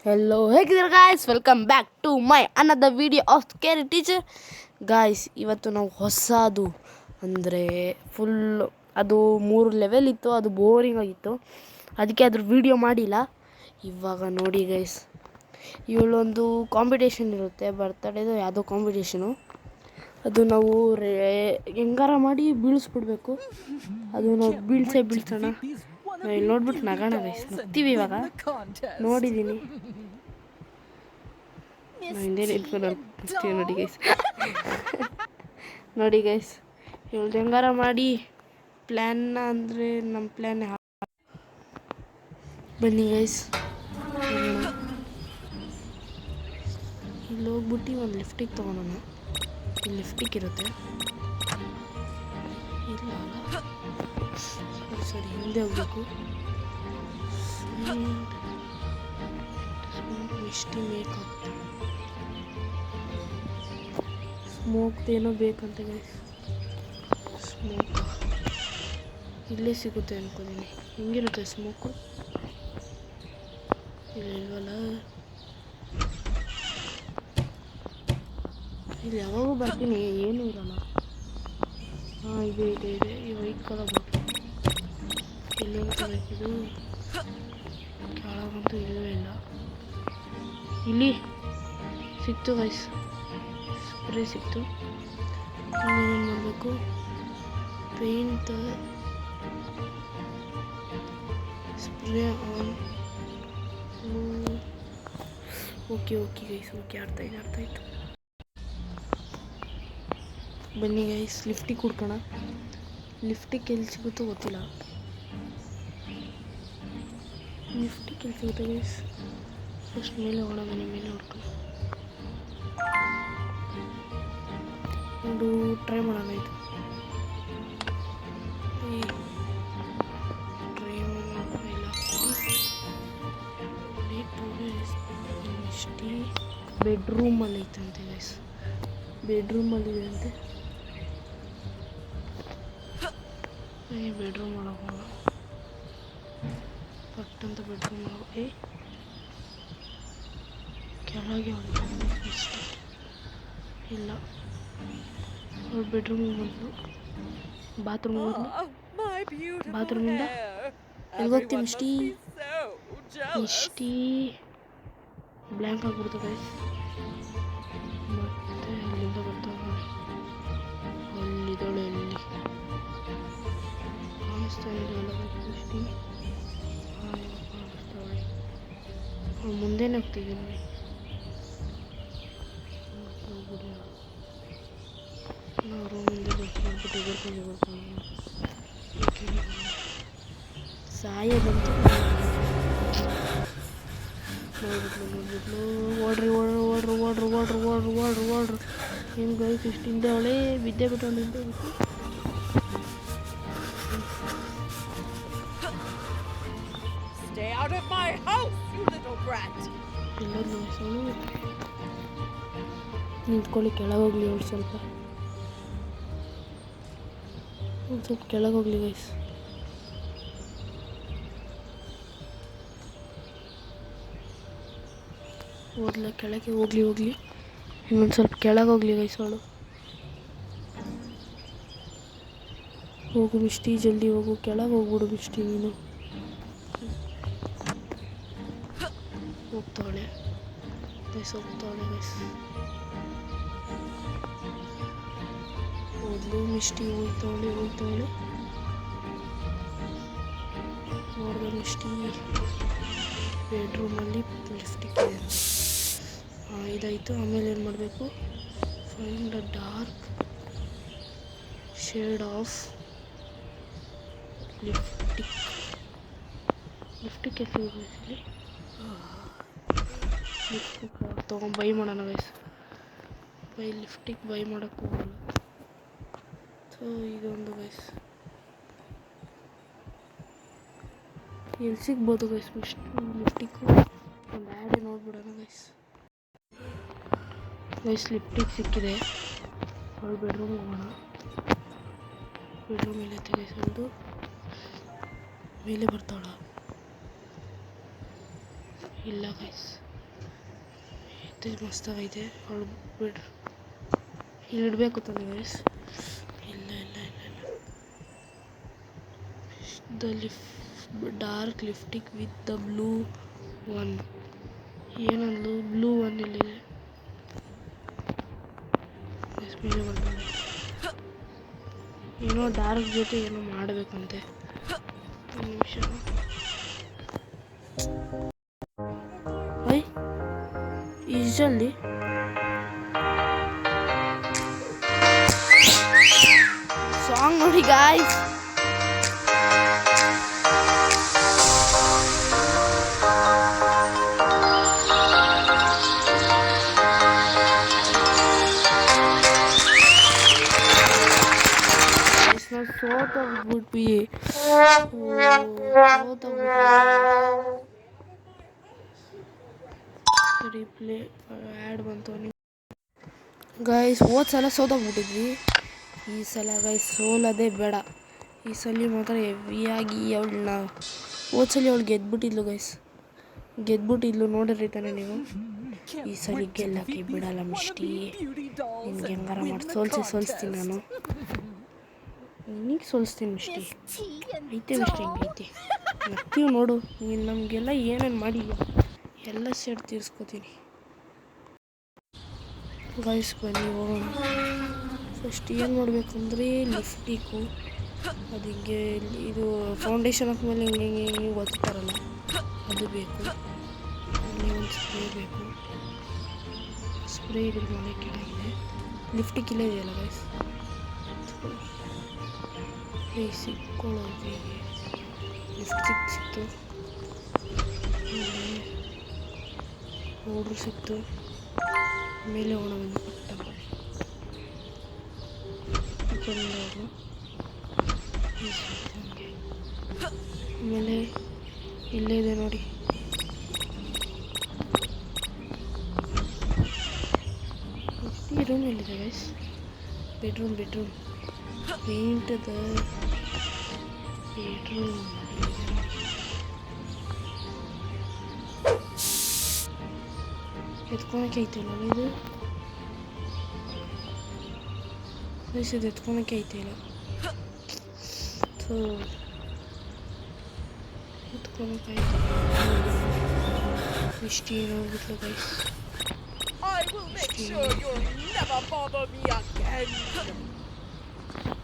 Hello ಹೇಗಿದ್ದೀರಾ guys, welcome back to my another video of ಕೇರಿ teacher. Guys, ಇವತ್ತು ನಾವು ಹೊಸದು ಅಂದರೆ ಫುಲ್ ಅದು 3 ಲೆವೆಲ್ ಇತ್ತು, ಅದು ಬೋರಿಂಗ್ ಆಗಿತ್ತು, ಅದಕ್ಕೆ ಅದ್ರ ವಿಡಿಯೋ ಮಾಡಿಲ್ಲ. ಇವಾಗ ನೋಡಿ ಗೈಸ್, ಇವಳೊಂದು ಕಾಂಪಿಟೇಷನ್ ಇರುತ್ತೆ, ಬರ್ತಡೇದು ಯಾವುದೋ ಕಾಂಪಿಟೇಷನು. ಅದು ನಾವು ಹೆಂಗಾರ ಮಾಡಿ ಬೀಳಿಸ್ಬಿಡ್ಬೇಕು. ಅದು ನಾವು ಬೀಳ್ಸೋಣ. ನಾವು ಇಲ್ಲಿ ನೋಡ್ಬಿಟ್ಟು ನಗೋಣ ಗೈಸ್, ನಗ್ತೀವಿ. ಇವಾಗ ನೋಡಿದ್ದೀನಿ, ಹಿಂದೆ ನಿಂತ್ಕೊಂಡು ನಗ್ತೀವಿ ನೋಡಿ ಗೈಸ್. ನೋಡಿ ಗೈಸ್, ಇವಳು ಹೆಂಗಾರ ಮಾಡಿ ಪ್ಲ್ಯಾನ್ನ ಅಂದರೆ ನಮ್ಮ ಪ್ಲ್ಯಾನ್ ಬನ್ನಿ ಗೈಸ್. ಇಲ್ಲಿ ಹೋಗ್ಬಿಟ್ಟು ಒಂದು ಲಿಫ್ಟಿಗೆ ತೊಗೊಳೋಣ. ಇಲ್ಲಿ ಲಿಫ್ಟಿಗೆ ಇರುತ್ತೆ, ಇಲ್ಲ ಸರಿ ಹಿಂದೆ ಹೋಗ್ಬೇಕು. ಮಿಷ್ಟಿ ಮೇಕಪ್ ಸ್ಮೋಕ್ದೇನೋ ಬೇಕಂತ ಗೈಸ್. ಸ್ಮೋಕ್ ಇಲ್ಲೇ ಸಿಗುತ್ತೆ ಅನ್ಕೋತೀನಿ. ಹೆಂಗಿರುತ್ತೆ ಸ್ಮೋಕು? ಇಲ್ವಲ್ಲ, ಇಲ್ಲಿ ಯಾವಾಗೂ ಬರ್ತೀನಿ, ಏನೂ ಇರೋಲ್ಲ. ಹಾಂ, ಇದೆ ಇದೆ ಇದೆ, ಈ ವೈಟ್ ಕಲರ್ ಎಲ್ಲಿ ಬೇಕಿದು. ಕೆಳಗಂತೂ ಇಲ್ಲವೇ ಇಲ್ಲ. ಇಲ್ಲಿ ಸಿಕ್ತು ಗೈಸ್, ಸ್ಪ್ರೇ ಸಿಕ್ತು. ಏನು ಮಾಡಬೇಕು? Paint spray on. Okay okay guys, okay, ಅರ್ಥ ಆಯ್ತು. ಬನ್ನಿ ಗೈಸ್, ಲಿಫ್ಟಿಗೆ ಹುಡ್ಕೋಣ. ಲಿಫ್ಟಿಗೆ ಎಲ್ಲಿ ಸಿಗುತ್ತೋ ಗೊತ್ತಿಲ್ಲ. ಲಿಫ್ಟಿಗೆ ಎಲ್ಲಿ ಸಿಗುತ್ತೆ ಗೈಸ್? ಫಸ್ಟ್ ಮೇಲೆ ಹೋಗೋಣ, ಮನೆ ಮೇಲೆ ಹುಡ್ಕೋಣ. ಒಂದು ಟ್ರೈ ಮಾಡೋಣ. ಇದು ಟ್ರೈ ಇಲ್ಲ. ಇಷ್ಟು ಬೆಡ್ರೂಮಲ್ಲಿ ಐತಂತೆ ಗೈಸ್, ಬೆಡ್ರೂಮಲ್ಲಿದೆ ಅಂತೆ. ಈ ಬೆಡ್ರೂಮ್ ಒಳಗೆ ಹೋಗೋಣ. ಪಟ್ಟಂತ ಬೆಡ್ರೂಮ್ ಒಳಗೆ ಕೆಳಗೆ ಇಷ್ಟು ಇಲ್ಲ. ಅವ್ರ ಬೆಡ್ರೂಮಿಗೆ ಬಂದು ಬಾತ್ರೂಮಿಂದ ಎಲ್ಲಿ ಹೋಗ್ತೀವಿ? ಮಿಷ್ಟಿ ಬ್ಲ್ಯಾಂಕ್ ಆಗಿಬಿಡ್ತು ಗೈಸ್. ಮತ್ತೆ ಅಲ್ಲಿಂದ ಬರ್ತಾವೆ ನೋಡಿ, ಅಲ್ಲಿದ್ದಾಳೆ. ಅಲ್ಲಿ ಕಾಣಿಸ್ತಾ ಇದೆಯಲ್ಲ ಮಿಷ್ಟಿ. ಕಾಣಿಸ್ತಾಳೆ, ಅವ್ಳು ಮುಂದೆನೇ ಹೋಗ್ತಿದ್ದೀನಿ. ನಾವು ರೂಮಿಂದ ಬರ್ಕೊಂಡು ಸಾಯ ಬಂತು. ನೋಡ್ಬಿಟ್ಲು. ಓಡ್ರಿ. ಏನು ಗೈಸ್, ಇಷ್ಟು ಹಿಂದೆ ಅವಳೆ ಬಿದ್ದೆ ಬಿಟ್ಟು. ನಿಂತ್ಕೊಳ್ಳಿ, ಕೆಳಗೋಗ್ಲಿ. ಅವಳು ಸ್ವಲ್ಪ ಕೆಳಗೋಗ್ಲಿ ಗೈಸ್. ಕೆಳಗೆ ಹೋಗ್ಲಿ. ಇನ್ನೊಂದು ಸ್ವಲ್ಪ ಕೆಳಗೆ ಹೋಗ್ಲಿ ಗೈಸ್. ಅವಳು ಹೋಗು ಮಿಷ್ಟಿ, ಜಲ್ದಿ ಹೋಗು, ಕೆಳಗೆ ಹೋಗ್ಬಿಡು ಮಿಷ್ಟಿ. ನೀನು ಹೋಗ್ತಾವಳೆ ಗೈಸ್. ಹೋದ್ಲು ಮಿಷ್ಟಿ, ಹೋಗ್ತಾವಳೆ. ನೋಡಿದೆ ಮಿಷ್ಟಿ ಬೆಡ್ರೂಮಲ್ಲಿ ಲಿಫ್ಟಿಗೆ ಇದೆ. ಇದಾಯಿತು. ಆಮೇಲೆ ಏನು ಮಾಡಬೇಕು? Find a dark shade of lipstick ಸಿಗುತ್ತೆ ಇಲ್ಲಿ. ಲಿಫ್ಟಿಕ್ ತೊಗೊಂಡು ಬೈ ಮಾಡೋಣ ಗೈಸ್. ಲಿಫ್ಟಿಗೆ ಬೈ ಮಾಡೋಕ್ಕೆ ಹೋಗೋಣ. ಸೊ ಇದೊಂದು ಗೈಸ್ ಎಲ್ಲಿ ಸಿಗ್ಬೋದು ಗೈಸ್? ಲಿಫ್ಟಿಕ್ಕು ಒಂದು ಆ್ಯಡೇ ನೋಡ್ಬಿಡೋಣ ಗೈಸ್. ಲಿಫ್ಟಿಗೆ ಸಿಕ್ಕಿದೆ. ಅವಳು ಬೆಡ್ರೂಮ್ಗೆ ಹೋಗೋಣ. ಬೆಡ್ರೂಮ್ ಮೇಲೆ ತೆಗೆಸೋದು, ಮೇಲೆ ಬರ್ತಾಳ. ಇಲ್ಲ ಗೈಸ್, ಮತ್ತೆ ಮಸ್ತಾಗೈತೆ. ಅವಳು ಬಿಡ್ರಿ, ಇಲ್ಲಿ ಇಡಬೇಕು ತಾನೆ ಗೈಸ್. ಇಲ್ಲ ಇಲ್ಲ ಇಲ್ಲ ಇಲ್ಲ, the dark lipstick with the blue one. ಏನಂದು ಬ್ಲೂ ಒನ್ ಇಲ್ಲಿದೆ. ಏನೋ ಡಾರ್ಕ್ ಜೊತೆ ಏನೋ ಮಾಡಬೇಕಂತೆ. ಒಂದು ನಿಮಿಷ. ಐ ಇಷ್ಟಲ್ಲಿ ಸಾಂಗ್ ನೋಡಿ ಗಾಯ್ಸ್. ಸೋತೋಗ್ಬಿಟ್ವಿ. ರಿಪ್ಲೇ ಆ್ಯಡ್ ಬಂತು ಗೈಸ್. ಹೋದ ಸಲ ಸೋತೋಗ್ಬಿಟ್ಟಿದ್ವಿ. ಈ ಸಲ ಗೈಸ್ ಸೋಲೋದೇ ಬೇಡ. ಈ ಸಲ ಮಾತ್ರ ಹೆವಿಯಾಗಿ ಅವಳನ್ನ, ಹೋದ ಸಲ ಅವಳು ಗೆದ್ಬಿಟ್ಟಿದ್ಲು ಗೈಸ್, ಗೆದ್ಬಿಟ್ಟಿದ್ಲು. ನೋಡಿರಿ ತಾನೆ ನೀವು. ಈ ಸಲ ಗೆಲ್ಲಕ್ಕೆ ಬಿಡಲ್ಲ ಮಿಷ್ಟಿ. ನಿನ್ಗೆ ಹೆಂಗಾರ ಮಾಡಿ ಸೋಲಿಸ್ತೀನಿ ನಾನು. ನಿನಗೆ ಸೋಲಿಸ್ತೀನಿ ಮಿಷ್ಟಿ. ಐತೆ ಮಿಷ್ಟಿ, ಹಿಂಗೈತೆ ನಗ್ತೀವಿ ನೋಡು. ನೀನು ನಮಗೆಲ್ಲ ಏನೇನು ಮಾಡಿಲ್ಲ ಎಲ್ಲ ಸೇಡ್ ತೀರಿಸ್ಕೋತೀನಿ ಗೈಸ್. ಬನ್ನಿ ಹೋಗೋಣ. ಫಸ್ಟ್ ಏನು ಮಾಡಬೇಕಂದ್ರೆ ಲಿಫ್ಟಿಕ್ಕು ಅದು ಹಿಂಗೆ ಇದು ಫೌಂಡೇಶನ್ ಹಾಕ್ಮೇಲೆ ಹಿಂಗೆ ಹಿಂಗೆ ಹಿಂಗೆ ಒತ್ತಾರಲ್ಲ ಅದು ಬೇಕು. ಅಲ್ಲಿ ಒಂದು ಸ್ಪ್ರೇ ಬೇಕು. ಸ್ಪ್ರೇ ಇದ್ರ ಮನೆ ಕೆಳಗಿದೆ. ಲಿಫ್ಟಿಕ್ ಇಲ್ಲೇ ಇದೆಯಲ್ಲ ಗೈಸ್. ಸಿಕ್ಕೊಳ್ಳೋದು ಲಿಫ್ಟಿಕ್ ಸಿಕ್ತು, ಪೌಡ್ರ್ ಸಿಕ್ತು. ಮೇಲೆ ಹೋಗೋಣ ಬಂದು ಪುಟ್ಟ ಆಮೇಲೆ ಇಲ್ಲೇ ಇದೆ ನೋಡಿ. ಈ ರೂಮ್ ಎಲ್ಲಿದೆ guys? Bedroom paint the bedroom. ಎತ್ಕೊಳಕ್ಕೆ ಐತಿಲ್ಲ ಇದು ಗೈಸ್, ಇದು ಎತ್ಕೊಳಕ್ಕೆ ಐತಿಲ್ಲ. ಸೊ ಎತ್ಕೊಳಕ್ಕೆ ಐತಿಲ್ಲ. ಇಷ್ಟು ಏನಾಗ್ಬಿಟ್ಲು ಗೈಸ್.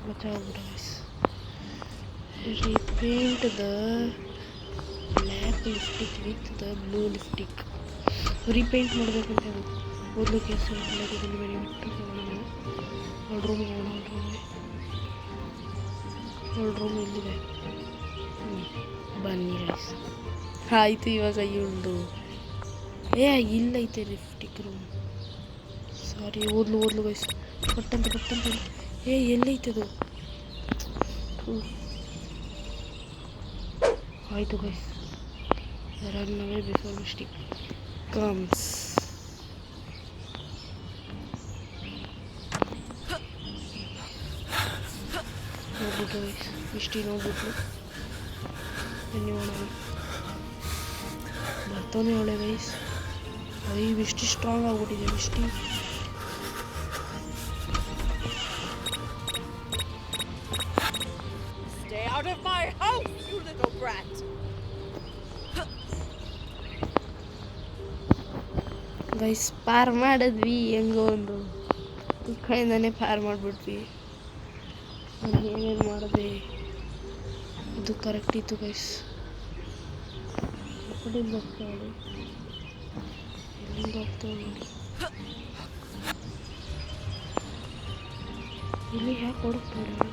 ಗೊತ್ತಾಗ್ಬಿಡ guys. repaint the black lipstick with the blue lipstick. Repaint ಮಾಡಬೇಕಂತ ಓದ್ಲು ಕೇಸ್ ಡೆಲಿವರಿ ಬಿಟ್ಟು ಅವಳ ರೂಮಿಗೆ ಹೋಗೋಣ. ಅವಳ ರೂಮ್ ಇಲ್ಲಿದೆ. ಬನ್ನಿ ಗೈಸ್. ಆಯಿತು ಇವಾಗ ಇವಳ್ದು ಇಲ್ಲೈತೆ ಲಿಫ್ಟಿಕ್ ರೂಮ್. ಸಾರಿ ಓದ್ಲು ಗೈಸ್. ಪಟ್ಟಂತ ಎಲ್ಲೈತದು? ಆಯಿತು guys. Run away before mistake comes. ನೋಡ್ಬಿಟ್ಟು ಗೈಸ್, ಮಿಷ್ಟಿ ನೋಡ್ಬಿಟ್ಲು. ಧನ್ಯವಾದ. ಬರ್ತಾನೆ ಒಳ್ಳೆ ಗೈಸ್. ಇಷ್ಟು ಸ್ಟ್ರಾಂಗ್ ಆಗ್ಬಿಟ್ಟಿದೆ ಮಿಷ್ಟಿ. Out of my house, you little brat! Guys ಪಾರ್ ಮಾಡಿದ್ವಿ. ಹೆಂಗೋ ಒಂದು ಈ ಕಡೆಯಿಂದಾನೆ ಪಾರ್ ಮಾಡಿಬಿಟ್ವಿ. ನಾನು ಏನೇನು ಮಾಡಿದೆ ಇದು ಕರೆಕ್ಟ್ ಇತ್ತು ಗೈಸ್. ಎಲ್ಲಿಂದ ಹೋಗ್ತಾಳೆ ನೋಡಿ. ಇಲ್ಲಿ ಯಾಕೆ ಹೊಡುತ್ತಾಳೆ?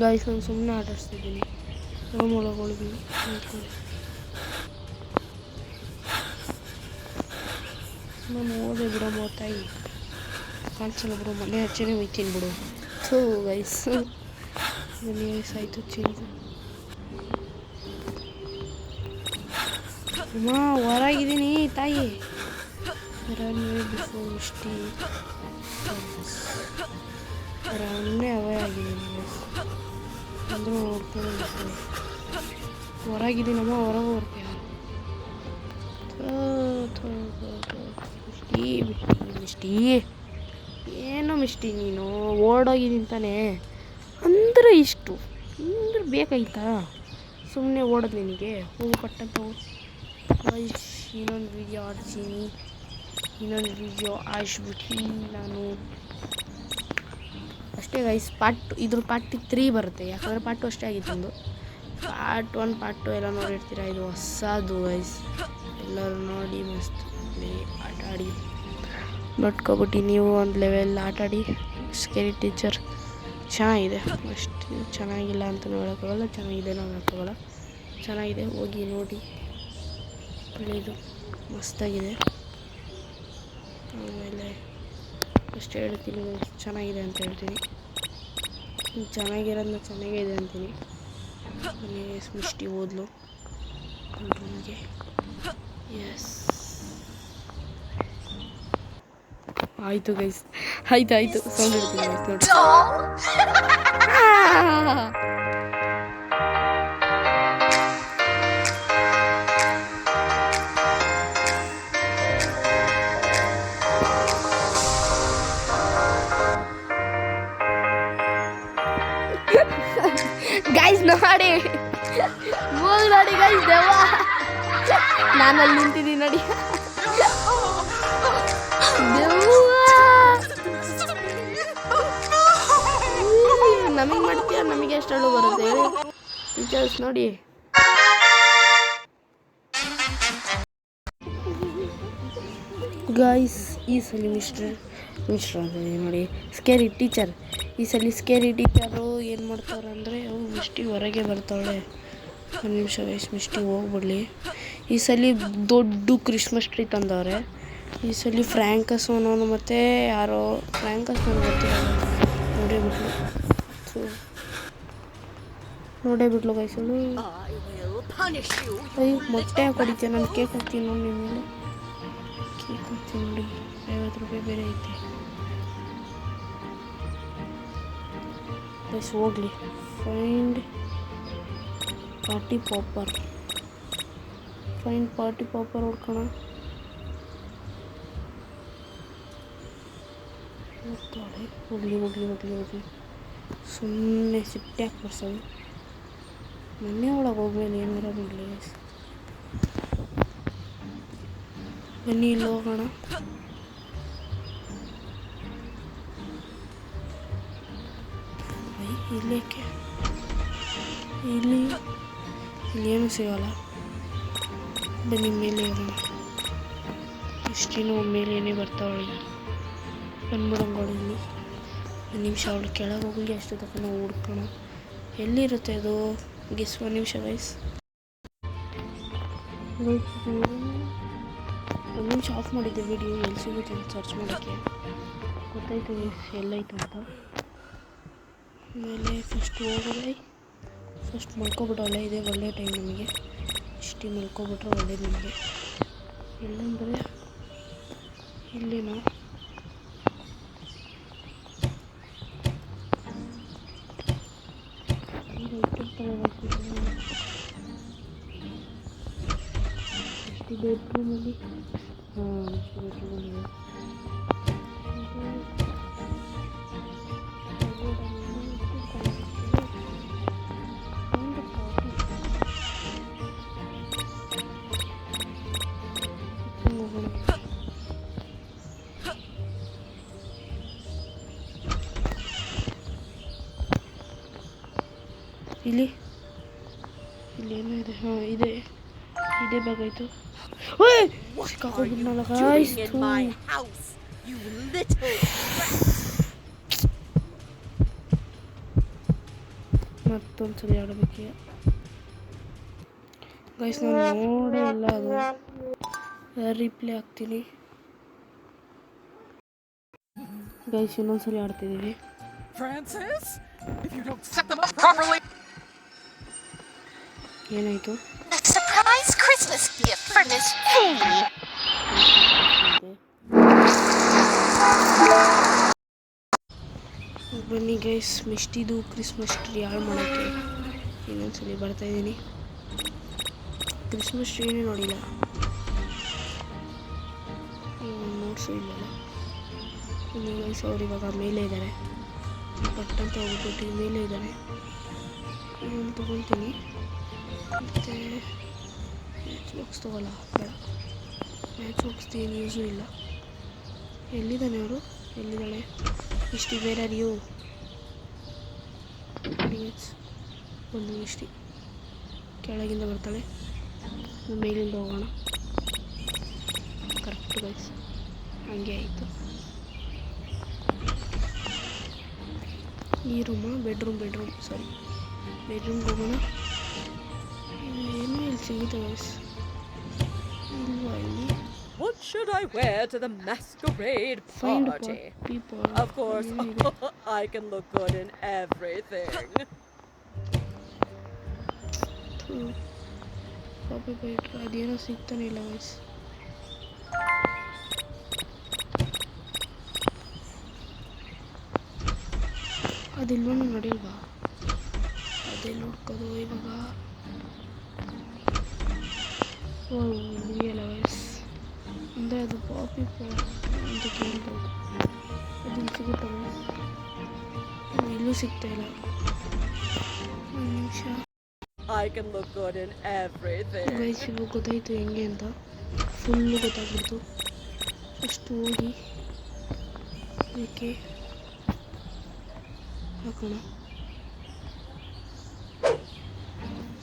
ಗೈಸ್ ನಾನು ಸುಮ್ಮನೆ ಆಟಾಡ್ಸ್ತಿದ್ದೀನಿ. ರೂಮ್ ಒಳಗೆ ಹೋಗಿ ನಿಂತ್ಕೊಳ್ಳಿ. ನಾನು ಓದೆ ಬಿಡಮ್ಮ ತಾಯಿ, ಕಾಣಿಸಲ್ಲ ಬಿಡು. ಮನೆ ಹಚ್ಚನೇ ಹೋಯ್ತೀನಿ ಬಿಡು. ಸೊ ಗೈಸ್ ವಯಸ್ಸಾಯಿತು ಚೇಂಜ್. ಅಮ್ಮ ಹೊರಗಿದ್ದೀನಿ ತಾಯಿ. ರನ್ ಬಿಫೋರ್ ಮಿಸ್ಟಿ ರನ್ನೇ ಅವೇ ಆಗಿದ್ದೀನಿ ಅಂದರೂ ನೋಡ್ಕೊಂಡು ಹೊರಗಿದ್ದೀನಮ್ಮ ಹೊರಗೆ ಬರ್ತೀಯ ಮಿಷ್ಟಿ ಏನೋ ಮಿಷ್ಟಿ ನೀನು ಓಡೋಗಿದ್ದೀನಿ ತಾನೇ ಅಂದರೆ ಇಷ್ಟು ಅಂದ್ರೆ ಬೇಕಾಯ್ತಾ ಸುಮ್ಮನೆ ಓಡೋದು ನಿನಗೆ ಹೋಗು ಪಟ್ಟಂತ ಇನ್ನೊಂದು ವೀಡಿಯೋ ಆಡ್ತೀನಿ ಇನ್ನೊಂದು ವೀಡಿಯೋ ಆಡಿಸ್ಬಿಟ್ಟು ನಾನು ಅಷ್ಟೇ ಗೈಸ್ ಇದ್ರ ಪಾರ್ಟ್ 3 ಬರುತ್ತೆ ಯಾಕಂದರೆ ಪಾರ್ಟ್ 2 ಅಷ್ಟೇ ಆಗಿತ್ತು ಒಂದು ಪಾರ್ಟ್ 1 ಪಾರ್ಟ್ 2 ಎಲ್ಲ ನೋಡಿರ್ತೀರ ಇದು ಹೊಸದು ಗೈಸ್ ಎಲ್ಲರೂ ನೋಡಿ ಮಸ್ತ್ ಆಟ ಆಡಿ ನೋಡ್ಕೊಬಿಟ್ಟು ನೀವು ಒಂದು ಲೆವೆಲ್ ಆಟ ಆಡಿ ಸ್ಕೇರಿ ಟೀಚರ್ ಚೆನ್ನಾಗಿದೆ ಅಷ್ಟು ಚೆನ್ನಾಗಿಲ್ಲ ಅಂತಲೂ ಹೇಳೋಕ್ಕಾಗಲ್ಲ ಚೆನ್ನಾಗಿದೆ ನಾವು ಹೇಳೋಕ್ಕಾಗಲ್ಲ ಚೆನ್ನಾಗಿದೆ ಹೋಗಿ ನೋಡಿ ಒಳ್ಳೆಯದು ಮಸ್ತಾಗಿದೆ ಆಮೇಲೆ ಅಷ್ಟು ಹೇಳ್ತೀನಿ ಚೆನ್ನಾಗಿದೆ ಅಂತ ಹೇಳ್ತೀನಿ ಚೆನ್ನಾಗಿರೋದನ್ನ ಚೆನ್ನಾಗೇ ಇದೆ ಅಂತೀನಿ ಮನೆಗೆ ಮಿಷ್ಟಿ ಓದ್ಲು ನನಗೆ ಎಸ್ ಆಯಿತು ಗೈಸ್ ಆಯ್ತು ಸೌಂಡ್ ಹೇಳ್ತೀನಿ ಗೈಸ್ ನೋಡಿ ಗೈಸ್ ನೋಡಿ ನೋಡಿ ಗೈಸ್ ದೇವ ನಾನಲ್ಲಿ ನಿಂತಿದ್ದೀನಿ ನೋಡಿ ನಮಗೆ ಮಾಡ್ತೀಯ ನಮಗೆ ಎಷ್ಟಳು ಬರುತ್ತೆ ಹೇಳಿ ಟೀಚರ್ಸ್ ನೋಡಿ ಗೈಸ್ ಈ ಸಲ ಮಿಸ್ಟ್ರ್ ಅಂತ ನೋಡಿ ಸ್ಕೇರಿ ಟೀಚರ್ ಈ ಸಲ ಸ್ಕೇರಿ ಟೀಚರು ಏನು ಮಾಡ್ತಾರೆ ಅಂದರೆ ಮಿಷ್ಟಿ ಹೊರಗೆ ಬರ್ತಾಳೆ ಒಂದು ನಿಮಿಷ ಗೈಸ್ ಮಿಷ್ಟಿ ಹೋಗ್ಬಿಡ್ಲಿ ಈ ಸಲ ದೊಡ್ಡ ಕ್ರಿಸ್ಮಸ್ ಟ್ರೀ ತಂದವ್ರೆ ಈ ಸಲ ಫ್ರ್ಯಾಂಕಸ್ ಅನ್ನೋನು ಮತ್ತು ಯಾರೋ ಫ್ರ್ಯಾಂಕಸ್ ಅನ್ನೋ ಗೊತ್ತಿಲ್ಲ ನೋಡೇ ಬಿಟ್ಲು ಗೈಸಳು ಅಯ್ಯೋ ಮೊಟ್ಟೆ ಹಾಕೊಡಿದ್ದೆ ನಾನು ಕೇಕ್ ಹಾಕ್ತೀನಿ ನೋಡಿ ನಿಮ್ಮ ಮೇಲೆ ಕೇಕ್ ಹಾಕ್ತೀನಿ ನೋಡಿ 50 ರೂಪಾಯಿ ಬೇರೆ ಐತೆ ಗೈಸ್ ಹೋಗಲಿ ಫೈಂಡ್ ಪಾರ್ಟಿ ಪಾಪರ್ ಹೊಡ್ಕೋಣ ಹೋಗ್ಲಿ ಸುಮ್ಮನೆ ಸಿಟ್ಟೆ ಹಾಕಿ ಬರ್ಸೋದು ಮನೆ ಒಳಗೆ ಹೋಗ್ಮೇಲೆ ಏನಾರ ಮಾಡಲಿ ಬನ್ನಿ ಇಲ್ಲಿ ಹೋಗೋಣ ಇಲ್ಲೇಕೆ ಇಲ್ಲಿ ಏನು ಸಿಗಲ್ಲ ಬನ್ನಿ ಮೇಲೆ ಹೋಗೋಣ ಇಷ್ಟಿನೂ ಮೇಲೆ ಏನೇ ಬರ್ತಾವಳಿ ಬಂದ್ಬಿಡಂಗೋಳು ಇಲ್ಲಿ ಒಂದು ನಿಮಿಷ ಅವಳು ಕೆಳಗೆ ಹೋಗಲಿ ಅಷ್ಟು ತಕ್ಕ ನಾವು ಹುಡ್ಕೋಣ ಎಲ್ಲಿರುತ್ತೆ ಅದು ಗೆಸ್ ಒಂದು ನಿಮಿಷ ಗೈಸ್ ಒಂದು ನಿಮಿಷ ಆಫ್ ಮಾಡಿದ್ದೆ ವಿಡಿಯೋ ಎಲ್ಲಿ ಸಿಗುತ್ತೆ ಅಂತ ಸರ್ಚ್ ಮಾಡೋಕ್ಕೆ ಗೊತ್ತಾಯ್ತು ಎಲ್ಲೈತು ಅಂತ ಆಮೇಲೆ ಫಸ್ಟ್ ಹೋಗೋದೆ ಫಸ್ಟ್ ಮಲ್ಕೊಬಿಟ್ಟವಲ್ಲ ಇದೆ ಒಳ್ಳೆ ಟೈಮ್ ನಮಗೆ ಇಷ್ಟು ಮಲ್ಕೊಬಿಟ್ರೆ ಒಳ್ಳೇದು ನಮಗೆ ಎಲ್ಲಂದರೆ ಇಲ್ಲಿನ ಬೆಡ್ರೂಮಲ್ಲಿ ಬೆಡ್ರೂಮಲ್ಲಿ ಇಲ್ಲೇನೋ ಇದೆ ಇದೇ ಬೇಕಾಯ್ತು ಸಿಕ್ಕಾಕೊಂಡ್ಬಿಟ್ನಲ್ಲ ಗಾಯ್ಸ್ ಮತ್ತೊಂದ್ಸಲ ಆಡಬೇಕೆ ಗೈಸ್ ನಾನು ನೋಡೇ ಇಲ್ಲ ಅದು ರೀಪ್ಲೇ ಹಾಕ್ತೀನಿ ಗೈಸ್ ಇನ್ನೊಂದ್ಸಲಿ ಆಡ್ತಿದ್ದೀವಿ ಏನಾಯಿತು Surprise Christmas gift for Miss Piggy. ಬನ್ನಿ ಗೈಸ್, ಮಿಷ್ಟಿದು ಕ್ರಿಸ್ಮಸ್ ಟ್ರೀ ಹಾಳು ಮಾಡೋಕ್ಕೆ ಇನ್ನೊಂದ್ಸಲಿ ಬರ್ತಾಯಿದ್ದೀನಿ. ಕ್ರಿಸ್ಮಸ್ ಟ್ರೀನೇ ನೋಡಿಲ್ಲ, ನೋಟ್ಸು ಇಲ್ಲಲ್ಲ. ಬನ್ನಿ ಗೈಸ್, ಅವ್ರು ಇವಾಗ ಮೇಲೆ ಇದ್ದಾರೆ, ಪಟ್ಟಂತ ಹೋಗ್ಬಿಟ್ಟು ಮೇಲೆ ಇದ್ದಾರೆ. ಇನ್ನೊಂದು ತೊಗೊಳ್ತೀನಿ, ಮತ್ತು ಮ್ಯಾಚ್ ಬಾಕ್ಸ್ ತೊಗೊಲ್ಲ, ಬೇಡ. ಮ್ಯಾಚ್ ಬಾಕ್ಸ್ ಏನು ಯೂಸು ಇಲ್ಲ. ಎಲ್ಲಿದ್ದಾನೆ ಅವರು, ಎಲ್ಲಿದ್ದಾಳೆ ಮಿಷ್ಟಿ? ಬೇರೆ ಅರಿಯೋ ಒಂದು ಮಿಷ್ಟಿ ಕೆಳಗಿಂದ ಬರ್ತಾಳೆ, ಮೇಲಿಂದ ಹೋಗೋಣ. ಕರೆಕ್ಟ್ ಗೈಸ್, ಹಂಗೆ ಆಯಿತು. ಈ ರೂಮಾ? ಬೆಡ್ರೂಮ್ ಸಾರಿ, ಬೆಡ್ರೂಮ್ಗೆ ಹೋಗೋಣ. ಏನೋ ಇಲ್ಲಿ ಸಿಗುತ್ತೆ ಗೈಸ್, ಇಲ್ವಾ ಇಲ್ಲಿ? What should I wear to the masquerade party? People. Of course, I can look good in everything. Copy paste ಅದೇನೋ ಸಿಗ್ತಾನೆ ಇಲ್ಲ ಗೈಸ್. ಅದಿಲ್ವ ನಡೆಯಲ್ವಾ? ಅದೆಲ್ಲ ಹುಡ್ಕೋದು ಇವಾಗ. ಮುಗಿಯಲ್ಲ ಗೈಸ್, ಅಂದರೆ ಅದು ಕಾಪಿ ಅಂತ ಕೇಳ್ಬೋದು. ಅದನ್ನು ಸಿಗುತ್ತಲ್ಲ, ಎಲ್ಲೂ ಸಿಗ್ತಾ ಇಲ್ಲ. ಒಂದು ನಿಮಿಷ I can look good in everything. Guys, ಇವಾಗ ಗೊತ್ತಾಯಿತು ಹೆಂಗೆ ಅಂತ, ಫುಲ್ಲು ಗೊತ್ತಾಗ್ಬಿಡ್ತು. ಅಷ್ಟು ಹೋಗಿ ಅದಕ್ಕೆ ಹಾಕೋಣ,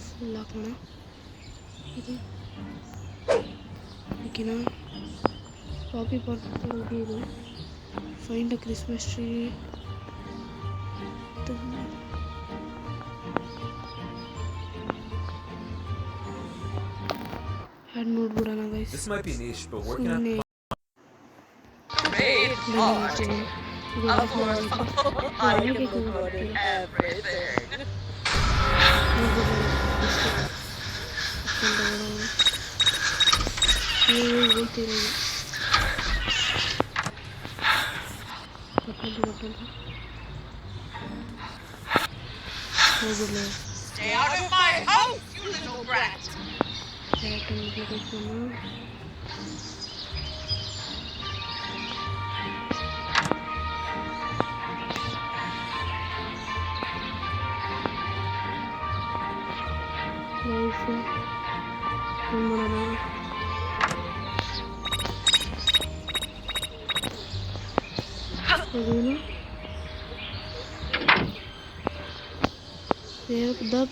ಫುಲ್ ಹಾಕೋಣ. ಇದು ಓಕೆನಾ? ಕಾಪಿ ಹೋಗಿ ಇದು find a Christmas tree ad ನೋಡ್ಬಿಡೋಣ guys. This might be niche, but working on Great party. Of course, I can look good in everything. Stay out of my house, you little brat.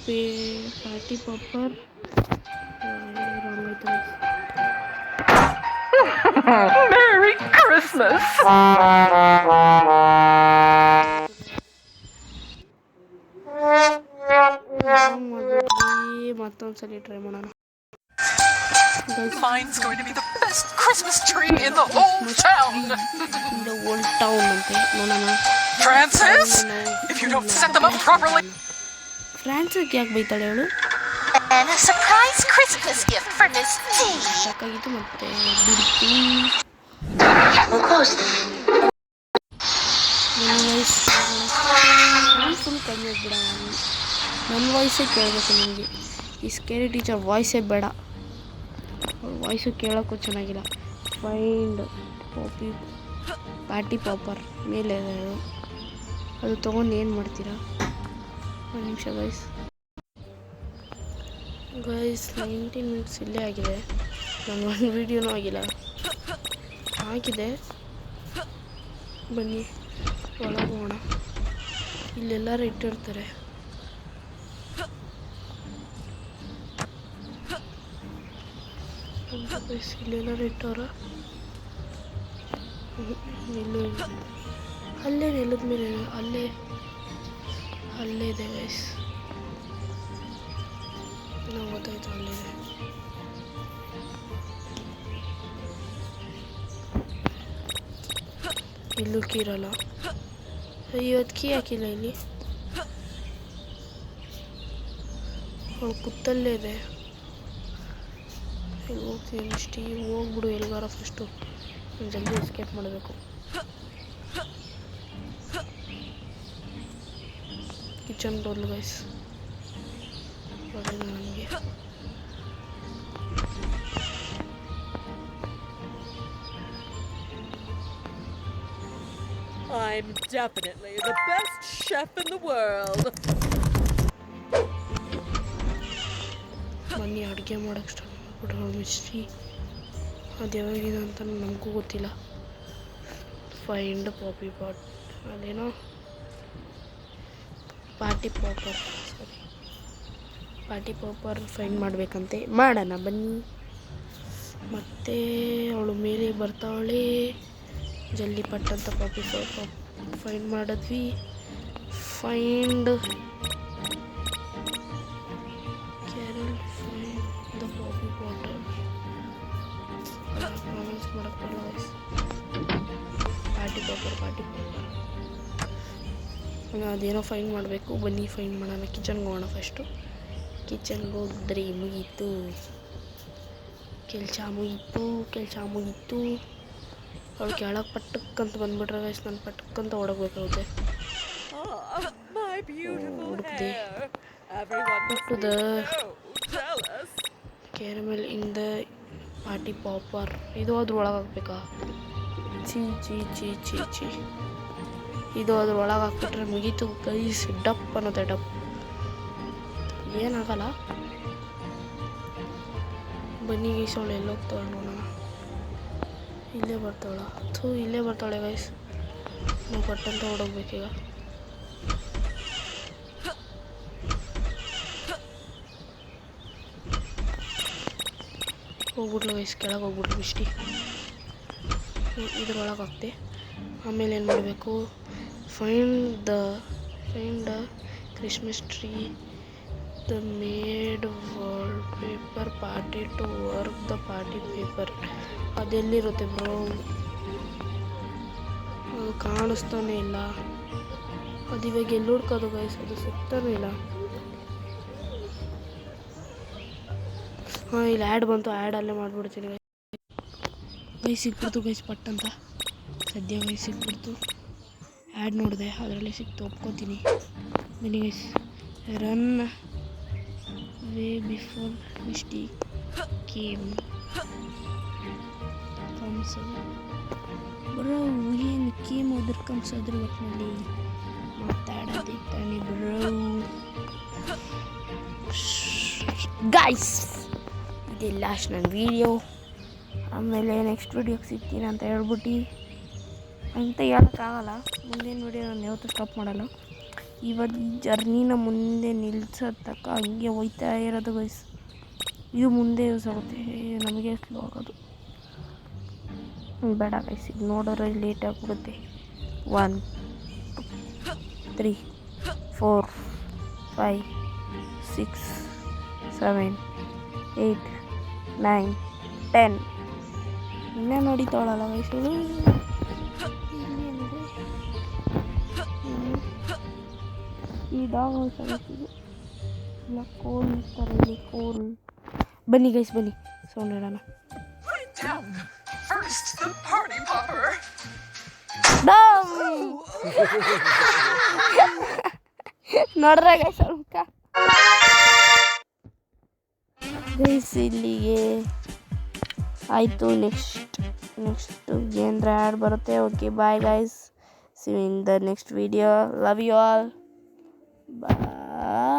The party popper. Merry Christmas. ಮತ್ತೊಂದ್ಸಲಿ try ಮಾಡೋಣ. Mine's going to be the best Christmas tree in the whole town. The whole town ಅಂತೆ ನೋಡೋಣ. Francis, if you don't set them up properly. ಫ್ರಾನ್ಸಿಗೆ ಯಾಕೆ ಬೈತಾಳೆ ಅವಳು? And a surprise Christmas gift for Miss T. ಸಾಕಾಗಿತ್ತು ಮತ್ತೆ ಬಿಡ್ತಿ. ನನ್ನ voice full ಕಮ್ಮಿ ಆಗಿಬಿಡ. ನನ್ನ ವಾಯ್ಸೇ ಕೇಳಬೇಕು ನಿಮಗೆ. ಈ ಸ್ಕೇರಿ ಟೀಚರ್ ವಾಯ್ಸೇ ಬೇಡ, ಅವ್ರ ವಾಯ್ಸು ಕೇಳೋಕ್ಕೂ ಚೆನ್ನಾಗಿಲ್ಲ. ಫೈಂಡ್ ಪಾರ್ಟಿ ಪಾಪರ್ ಮೇಲೆ ಅದು ತೊಗೊಂಡು ಏನು ಮಾಡ್ತೀರಾ? ಒಂದು ನಿಮಿಷ ಗೈಸ್. 19 ಮಿನಿಟ್ಸ್ ಇಲ್ಲೇ ಆಗಿದೆ, ನಾನು ಒಂದು ವೀಡಿಯೋನೂ ಆಗಿಲ್ಲ. ಆಗಿದೆ, ಬನ್ನಿ ಒಳಗೆ ಹೋಗೋಣ. ಇಲ್ಲೆಲ್ಲರೂ ಇಟ್ಟಿರ್ತಾರೆ. ಇಲ್ಲೆಲ್ಲರೂ ಇಟ್ಟವ್ರ? ಎಲ್ಲೂ ಇಲ್ಲ. ಅಲ್ಲೇ ನೆಲದ ಮೇಲೆ, ಅಲ್ಲೇ ಇದೆ ಗೈಸ್. ನಾವು ಗೊತ್ತಾಯ್ತು, ಅಲ್ಲಿದೆ. ಎಲ್ಲೂ ಕೀ ಇರಲ್ಲ. ಇವತ್ತು ಕೀ ಹಾಕಿಲ್ಲ ಇಲ್ಲಿ, ಅವಳು ಕುತ್ತಲ್ಲೇ ಇದೆ. ಇಲ್ಲಿ ಹೋಗ್ತೀನಿ ಅಷ್ಟೇ. ಹೋಗ್ಬಿಡು ಎಲ್ಗಾರ ಫಸ್ಟು, ಜಲ್ದಿ ಎಸ್ಕೇಪ್ ಮಾಡಬೇಕು. ಕಿಚನ್ ರೋಲ್ ಗೈಸ್ ಒಳ್ಳೆಯದು ನನಗೆ. I'm definitely the best chef in the world. ಬನ್ನಿ ಅಡುಗೆ ಮಾಡೋಕ್ಕೆ ಸ್ಟಾರ್ಟ್ ಮಾಡಿಬಿಟ್ರೆ ಮಿಸ್ಟ್ರಿ ಅದು ಯಾವಾಗಿನ ಅಂತ ನಮಗೂ ಗೊತ್ತಿಲ್ಲ. ಫೈಂಡ್ ಪಾಪಿ ಪಾಟ್ ಅದೇನೋ ಪಾರ್ಟಿ ಪಾಪರ್ ಸಾರಿ ಪಾರ್ಟಿ ಪಾಪರ್ ಫೈಂಡ್ ಮಾಡಬೇಕಂತೆ. ಮಾಡೋಣ ಬನ್ನಿ. ಮತ್ತು ಅವಳು ಮೇಲೆ ಬರ್ತಾವಳೆ ಜಲ್ದಿ ಪಟ್ಟಂತ ಪಾಪಿ ಪಾಪರ್ ಫೈಂಡ್ ಮಾಡಿದ್ವಿ. ಫೈಂಡ್ ಕ್ಯಾರಲ್ ಫೈಂಡ್ ದ ಪಾಪಿ ಪಾಟರ್ ಪ್ರಾಮಿಸ್ ಮಾಡೋಕ್ಕೆ ಬರಲ್ಲ. ಪಾರ್ಟಿ ಪಾಪರ್ ಅದೇನೋ ಫೈಂಡ್ ಮಾಡಬೇಕು. ಬನ್ನಿ ಫೈಂಡ್ ಮಾಡೋಣ. ಕಿಚನ್ಗೆ ಹೋಗೋಣ. ಫಸ್ಟು ಕಿಚನ್ಗೆ ಹೋಗಿದ್ರೆ ಮುಗೀತು ಕೆಲಸ ಮುಗೀತು. ಅವಳು ಕೆಳಗೆ ಪಟ್ಟಕ್ಕಂತ ಬಂದ್ಬಿಟ್ರೆ ಗೈಸ್ ನಾನು ಪಟ್ಟಕ್ಕಂತ ಓಡೋಗ್ಬೇಕಾಗುತ್ತೆ. Ah, my beautiful ಹುಡುಕ್ದೆ hair. Everyone must ಹುಟ್ಟುದ be so jealous. Caramel ಇಂದ ಪಾರ್ಟಿ ಪಾಪರ್ ಇದು ಅದ್ರ ಒಳಗೆ ಹಾಕ್ಬೇಕಾ? ಚೀ ಇದು ಅದ್ರ ಒಳಗೆ ಹಾಕ್ಬಿಟ್ರೆ ಮುಗೀತು ಗೈಸ್. ಡಪ್ ಅನ್ನೋದೆ ಡಪ್ ಏನಾಗಲ್ಲ. ಬನ್ನಿ ಗೈಸ್ ಅವಳು ಎಲ್ಲಿ ಹೋಗ್ತಾಳೆ ನೋಡೋಣ. ಇಲ್ಲೇ ಬರ್ತಾಳೆ ಗೈಸ್. ನಾವು ಪಟ್ಟಂತ ಓಡೋಗ್ಬೇಕೀಗ. ಹೋಗ್ಬಿಟ್ಲು ಗೈಸ್ ಕೆಳಗೆ ಹೋಗ್ಬಿಟ್ಲು ಮಿಸ್ಟಿ. ಇದ್ರೊಳಗೆ ಹಾಕ್ತೆ. ಆಮೇಲೆ ಏನು ಮಾಡಬೇಕು? Find Christmas tree the made wallpaper party to work the party paper. ಅದೆಲ್ಲಿರುತ್ತೆ ಬ್ರೋ? ಅದು ಕಾಣಿಸ್ತಾನೆ ಇಲ್ಲ. ಅದು ಇವಾಗ ಎಲ್ಲಿ ಹುಡ್ಕೋದು ಗೈಸ್? ಅದು ಸಿಗ್ತಾನೆ ಇಲ್ಲ. ಹಾಂ ಇಲ್ಲಿ ಆ್ಯಡ್ ಬಂತು. ಆ್ಯಡಲ್ಲೇ ಮಾಡಿಬಿಡ್ತೀನಿ ಗೈಸ್. ಸಿಕ್ಬಿಡ್ತು ಗೈಸ್ ಪಟ್ಟಂತ ಸದ್ಯ ಗೈಸ್ ಸಿಕ್ಬಿಡ್ತು. ಆ್ಯಡ್ ನೋಡಿದೆ ಅದರಲ್ಲಿ ಸಿಕ್ತು ಒಪ್ಕೊತೀನಿ. ಬನ್ನಿ guys run way before mistake came ಕಮ್ಸೋದು ಬ್ರೋ. ಏನು ಕೇಮ್ ಹೋದ್ರೆ ಕಮ್ಸೋದ್ರ ಒಟ್ಟಿನಲ್ಲಿ ಮಾತಾಡೋದೇ ತಾನೆ ಬ್ರೋ. ಗೈಸ್ ಇದೆ ಲಾಸ್ಟ್ ನನ್ನ ವೀಡಿಯೋ. ಆಮೇಲೆ ನೆಕ್ಸ್ಟ್ ವೀಡಿಯೋಗೆ ಸಿಗ್ತೀನಿ ಅಂತ ಹೇಳ್ಬಿಟ್ಟು ಅಂತ ಹೇಳೋಕ್ಕಾಗಲ್ಲ. ಮುಂದಿನ ವೀಡಿಯೋ ನಾನು ಯಾವತ್ತೂ ಸ್ಟಾಪ್ ಮಾಡಲ್ಲ. ಇವತ್ತು ಈ ಜರ್ನಿನ ಮುಂದೆ ನಿಲ್ಸೋದು ತಕ್ಕ ಹಂಗೆ ಹೋಯ್ತಾ ಇರೋದು ಗೈಸ್. ಇದು ಮುಂದೆ ಯೂಸ್ ಆಗುತ್ತೆ, ನಮಗೆ ಸ್ಲೋ ಆಗೋದು ಬೇಡ ಗೈಸ್. ಇದು ನೋಡೋರೆ ಲೇಟ್ ಆಗಿಬಿಡುತ್ತೆ. 1 2 3 4 5 6 7 8 9 10 ಇನ್ನೇ ನೋಡಿತಾಳಲ್ಲ ವಯಸ್ಸು. ಈ ಡಾಗ್ ಇದು ಇಲ್ಲ ಕೋಲ್ ಇರ್ತಾರೆ ಇಲ್ಲಿ ಕೋಲ್. ಬನ್ನಿ ಗೈಸ್ ಬನ್ನಿ ಸೌಂಡ್ ಇಡೋಣ. Down. First, the party popper. ನೋಡ್ರೆ ಗೈಸ್ ಸ್ವಲ್ಪ ಗೈಸ್ ಇಲ್ಲಿಗೆ ಆಯಿತು. ನೆಕ್ಸ್ಟ್ ಏನರ ಆ್ಯಡ್ ಬರುತ್ತೆ. Okay bye guys. See you in the next video. Love you all. Bye.